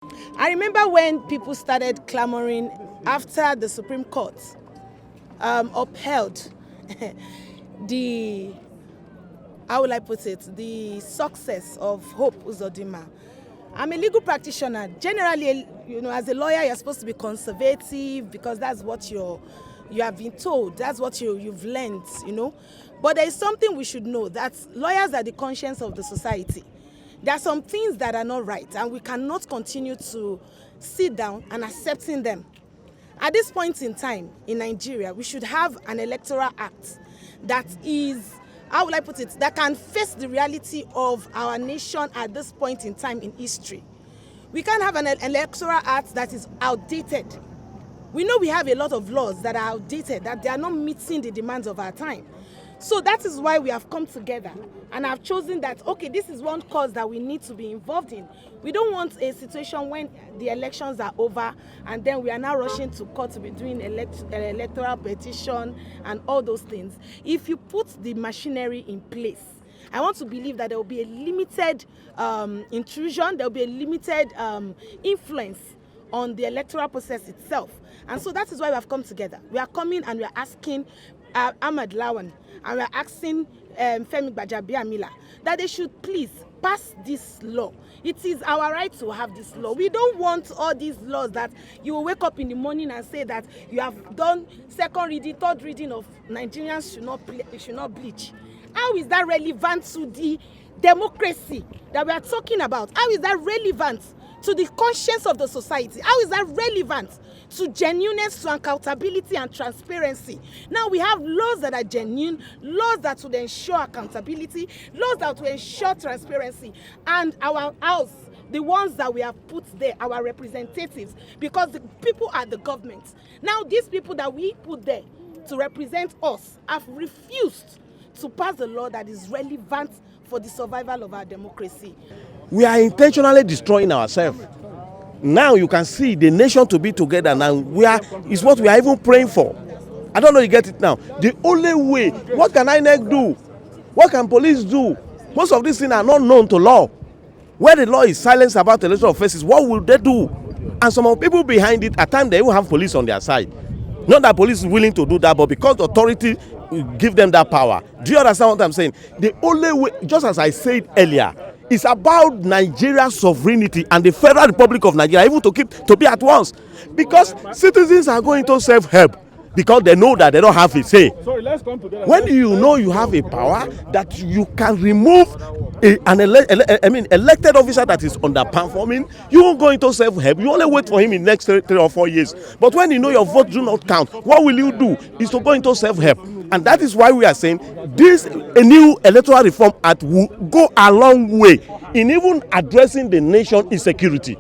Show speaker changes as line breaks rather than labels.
I remember when people started clamoring after the Supreme Court upheld the, how will I put it, the success of Hope Uzodinma. I'm a legal practitioner. Generally, as a lawyer, you're supposed to be conservative because that's what you have been told. That's what you've learned, But there is something we should know, that lawyers are the conscience of the society. There are some things that are not right, and we cannot continue to sit down and accepting them. At this point in time in Nigeria, we should have an Electoral Act that is, how will I put it, that can face the reality of our nation at this point in time in history. We can't have an Electoral Act that is outdated. We know we have a lot of laws that are outdated, that they are not meeting the demands of our time. So that is why we have come together and have chosen that, okay, this is one cause that we need to be involved in. We don't want a situation when the elections are over and then we are now rushing to court to be doing electoral petition and all those things. If you put the machinery in place, I want to believe that there will be a limited intrusion, there will be a limited influence on the electoral process itself. And so that is why we have come together. We are coming and we are asking Ahmad Lawan and we are asking Femi Gbajabiamila that they should please pass this law. It is our right to have this law. We don't want all these laws that you will wake up in the morning and say that you have done second reading, third reading of Nigerians should not bleach. How is that relevant to the democracy that we are talking about? How is that relevant to the conscience of the society? How is that relevant to genuineness, to accountability and transparency? Now we have laws that are genuine, laws that would ensure accountability, laws that will ensure transparency, and our house, the ones that we have put there, our representatives, because the people are the government. Now these people that we put there to represent us have refused to pass a law that is relevant for the survival of our democracy.
We are intentionally destroying ourselves. Now you can see the nation to be together now. Is what we are even praying for. I don't know, you get it now. The only way, what can INEC do? What can police do? Most of these things are not known to law. Where the law is silent about electoral offences, what will they do? And some of the people behind it, at times they will have police on their side. Not that police is willing to do that, but because the authority give them that power. Do you understand what I'm saying? The only way, just as I said earlier, it's about Nigeria's sovereignty and the Federal Republic of Nigeria even to be at once, because citizens are going to self-help because they know that they don't have a say.
Sorry, let's come together.
When you know you have a power that you can remove an elected officer that is underperforming, you won't go into self-help. You only wait for him in the next 3 or 4 years. But when you know your vote do not count, what will you do? Is to go into self-help. And that is why we are saying a new electoral reform act will go a long way in even addressing the nation insecurity.